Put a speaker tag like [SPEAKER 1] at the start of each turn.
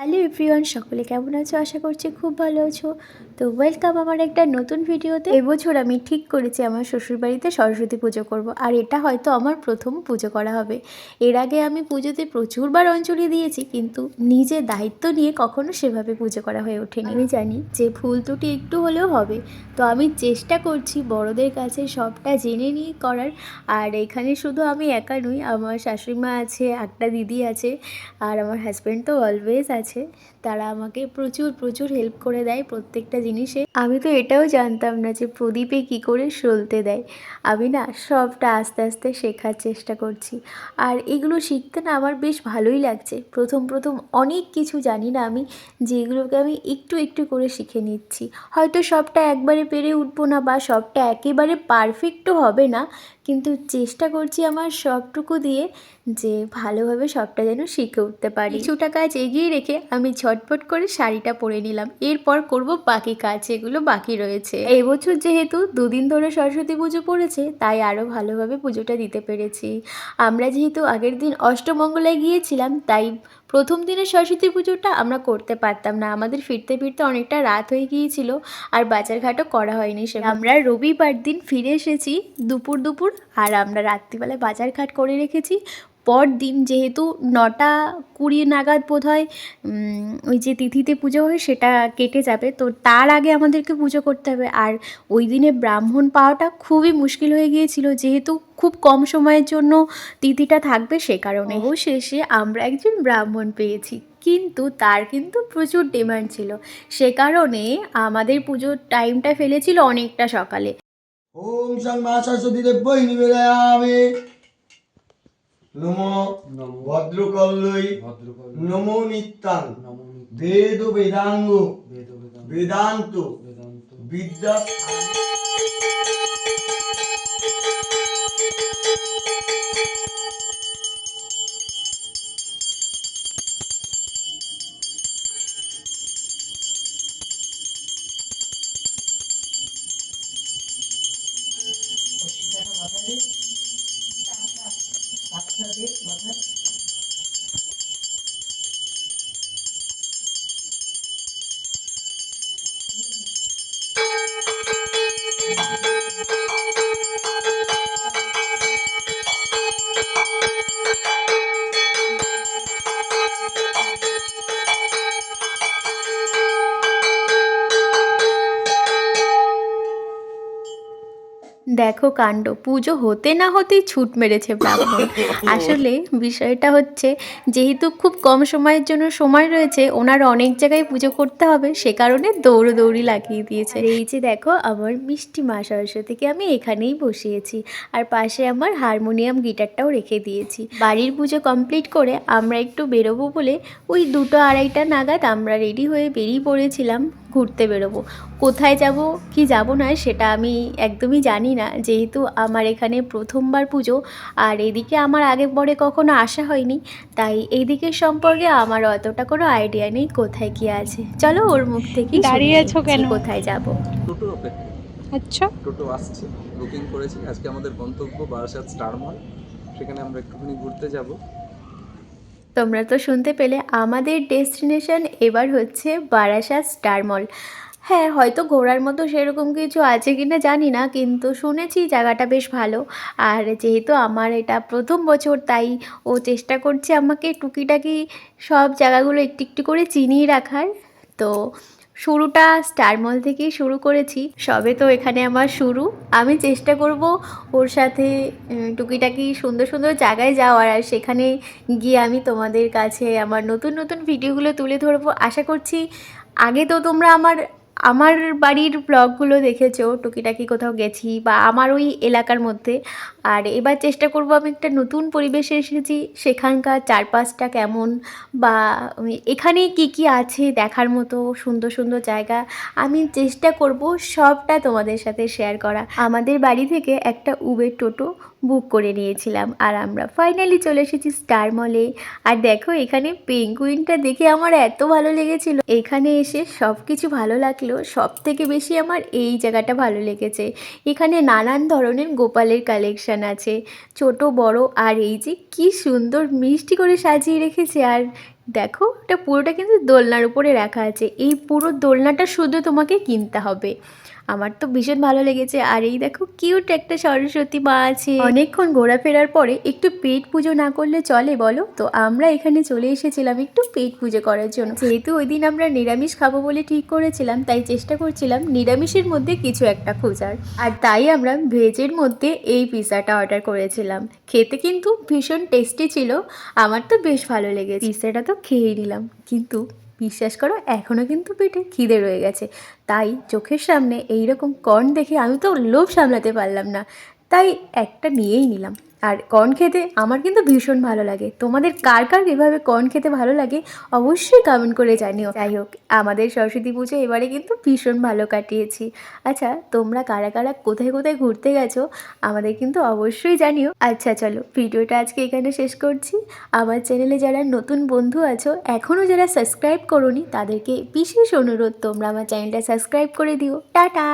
[SPEAKER 1] Hello everyone, সকলে কেমন আছো? আশা করছি খুব ভালো আছো। তো ওয়েলকাম আমার একটা নতুন ভিডিওতে। এবছর আমি ঠিক করেছি আমার শ্বশুরবাড়িতে সরস্বতী পুজো করব, আর এটা হয়তো আমার প্রথম পুজো করা হবে। এর আগে আমি পুজোতে প্রচুরবার অঞ্জলি দিয়েছি, কিন্তু নিজে দায়িত্ব নিয়ে কখনো সেভাবে পুজো করা হয়ে ওঠেনি। আমি জানি যে ভুল ত্রুটি একটু হলেও হবে, তো আমি চেষ্টা করছি বড়দের কাছে সবটা জেনে নিয়ে করার। আর এখানে শুধু আমি একা নই, আমার শাশুড়িমা আছে, একটা দিদি আছে, আর আমার হাজব্যান্ড তো অলওয়েজ আছে। তারা আমাকে প্রচুর প্রচুর হেল্প করে দেয় প্রত্যেকটা জিনিসে। আমি তো এটাও জানতাম না যে প্রদীপে কি করে সলতে দেয়। আমি না সবটা আস্তে আস্তে শেখার চেষ্টা করছি, আর এগুলো শিখতে না আমার বেশ ভালোই লাগছে। প্রথম প্রথম অনেক কিছু জানি না আমি, যেগুলোকে আমি একটু একটু করে শিখে নিচ্ছি। হয়তো সবটা একবারে পেরে উঠবো না, বা সবটা একেবারে পারফেক্টও হবে না, কিন্তু চেষ্টা করছি আমার সবটুকু দিয়ে যে ভালোভাবে সবটা যেন শিখে উঠতে পারি। কিছুটা কাজ এগিয়ে রেখে আমি ঝটপট করে শাড়িটা পরে নিলাম। এরপর করব বাকি কাজ, এগুলো বাকি রয়েছে। এবছর যেহেতু দুদিন ধরে সরস্বতী পুজো পড়েছে, তাই আরও ভালোভাবে পুজোটা দিতে পেরেছি। আমরা যেহেতু আগের দিন অষ্টমঙ্গলায় গিয়েছিলাম, তাই প্রথম দিনের সরস্বতী পুজোটা আমরা করতে পারতাম না। আমাদের ফিরতে ফিরতে অনেকটা রাত হয়ে গিয়েছিল, আর বাজারঘাটও করা হয়নি। সে আমরা রবিবার দিন ফিরে এসেছি দুপুর দুপুর, আর আমরা রাত্রিবেলা বাজারঘাট করে রেখেছি। পর দিন যেহেতু 9:20 নাগাদ বোধহয় ওই যে তিথিতে পুজো হয় সেটা কেটে যাবে, তো তার আগে আমাদেরকে পুজো করতে হবে। আর ওই দিনে ব্রাহ্মণ পাওয়াটা খুবই মুশকিল হয়ে গিয়েছিল, যেহেতু খুব কম সময়ের জন্য তিথিটা থাকবে, সে কারণে অবশেষে আমরা একজন ব্রাহ্মণ পেয়েছি। কিন্তু তার কিন্তু প্রচুর ডিমান্ড ছিল, সে কারণে আমাদের পুজোর টাইমটা ফেলেছিল অনেকটা সকালে।
[SPEAKER 2] ওম সং মা সরস্বতী দেব্যই নিবেদয়ামি নমো ভদ্রকল্লই নমো নিত্যাং বেদ বেদাঙ্গ বেদান্ত বিদ্যা।
[SPEAKER 1] দেখো কাণ্ড, পুজো হতে না হতেই ছুট মেরেছে ব্রাহ্মণ। আসলে বিষয়টা হচ্ছে, যেহেতু খুব কম সময়ের জন্য সময় রয়েছে, ওনার অনেক জায়গায় পুজো করতে হবে, সে কারণে দৌড়ি লাগিয়ে দিয়েছে। এই যে দেখো, আমার মিষ্টি মা সরস্বতীকে আমি এখানেই বসিয়েছি, আর পাশে আমার হারমোনিয়াম গিটারটাও রেখে দিয়েছি। বাড়ির পুজো কমপ্লিট করে আমরা একটু বেরোবো বলে ওই 2-2:30 নাগাদ আমরা রেডি হয়ে বেরিয়ে পড়েছিলাম ঘুরতে বেরোবো। কোথায় যাব কি যাব না সেটা আমি একদমই জানি না, যেহেতু আমার এখানে প্রথমবার পুজো, আর এদিকে আমার আগে পরে কখনো আসা হয়নি, তাই এই দিকের সম্পর্কে আমার অতটা কোনো আইডিয়া নেই কোথায় কি আছে। চলো ওর মুখ থেকেই
[SPEAKER 3] দাঁড়িয়ে আছো কেন?
[SPEAKER 1] কোথায় যাব।
[SPEAKER 4] টোটোর অপেক্ষা।
[SPEAKER 3] আচ্ছা,
[SPEAKER 4] টোটো আসছে, বুকিং করেছি। আজকে আমাদের গন্তব্য বারাসাত স্টার মল, সেখানে আমরা একটুখানি ঘুরতে যাব।
[SPEAKER 1] তোমরা তো শুনতে পেলে, আমাদের ডেস্টিনেশন এবার হচ্ছে বারাসাত স্টার মল। হ্যাঁ, হয়তো ঘোরার মতো সেরকম কিছু আছে কি না জানি না, কিন্তু শুনেছি জায়গাটা বেশ ভালো। আর যেহেতু আমার এটা প্রথম বছর, তাই ও চেষ্টা করছে আমাকে টুকিটাকি সব জায়গাগুলো একটু একটু করে চিনিয়ে রাখার। তো শুরুটা স্টার মল থেকেই শুরু করেছি, সবে তো এখানে আমার শুরু। আমি চেষ্টা করব ওর সাথে টুকিটাকি সুন্দর সুন্দর জায়গায় যাওয়ার, আর সেখানে গিয়ে আমি তোমাদের কাছে আমার নতুন নতুন ভিডিওগুলো তুলে ধরবো। আশা করছি আগে তো তোমরা আমার আমার বাড়ির ব্লগগুলো দেখেছো, টুকিটাকি কোথাও গেছি বা আমার ওই এলাকার মধ্যে। আর এবার চেষ্টা করব, আমি একটা নতুন পরিবেশে এসেছি, সেখানকার চারপাশটা কেমন, বা এখানে কি কি আছে দেখার মতো সুন্দর সুন্দর জায়গা, আমি চেষ্টা করব সবটা তোমাদের সাথে শেয়ার করা। আমাদের বাড়ি থেকে একটা উবের টোটো বুক করে নিয়েছিলাম, আর আমরা ফাইনালি চলে এসেছি স্টার মলে। আর দেখো, এখানে পেঙ্গুইনটা দেখে আমার এত ভালো লেগেছিল। এখানে এসে সব কিছু ভালো লাগলো, সব থেকে বেশি আমার এই জায়গাটা ভালো লেগেছে। এখানে নানান ধরনের গোপালের কালেকশন আছে, ছোট বড়। আর এই যে কি সুন্দর মিষ্টি করে সাজিয়ে রেখেছে, আর দেখো এটা পুরোটা কিন্তু দোলনার উপরে রাখা আছে, এই পুরো দোলনাটা শুধু তোমাকে কিনতে হবে। আমার তো ভীষণ ভালো লেগেছে। আর এই দেখো কিউট একটা সরস্বতী মা আছে। অনেকক্ষণ ঘোরাফেরার পরে একটু পেট পুজো না করলে চলে বলো? তো আমরা এখানে চলে এসেছিলাম একটু পেট পুজো করার জন্য। যেহেতু ওই দিন আমরা নিরামিষ খাবো বলে ঠিক করেছিলাম, তাই চেষ্টা করছিলাম নিরামিষের মধ্যে কিছু একটা খোঁজার। আর তাই আমরা ভেজের মধ্যে এই পিৎজাটা অর্ডার করেছিলাম। খেতে কিন্তু ভীষণ টেস্টি ছিল, আমার তো বেশ ভালো লেগেছে। পিৎজাটা তো খেয়েই নিলাম, কিন্তু বিশ্বাস করো এখনও কিন্তু পেটে খিদে রয়ে গেছে। তাই চোখের সামনে এইরকম কর্ন দেখে আমি তো লোভ সামলাতে পারলাম না, তাই একটা নিয়েই নিলাম। আর কর্ন খেতে আমার কিন্তু ভীষণ ভালো লাগে। তোমাদের কার কার এভাবে কর্ন খেতে ভালো লাগে অবশ্যই কমেন্ট করে জানিও। যাই হোক, আমাদের সরস্বতী পুজো এবারে কিন্তু ভীষণ ভালো কাটিয়েছি। আচ্ছা, তোমরা কারা কারা কোথায় কোথায় ঘুরতে গেছো আমাদের কিন্তু অবশ্যই জানিও। আচ্ছা চলো, ভিডিওটা আজকে এখানে শেষ করছি। আমার চ্যানেলে যারা নতুন বন্ধু আছো, এখনও যারা সাবস্ক্রাইব করোনি, তাদেরকে বিশেষ অনুরোধ তোমরা আমার চ্যানেলটা সাবস্ক্রাইব করে দিও। টাটা।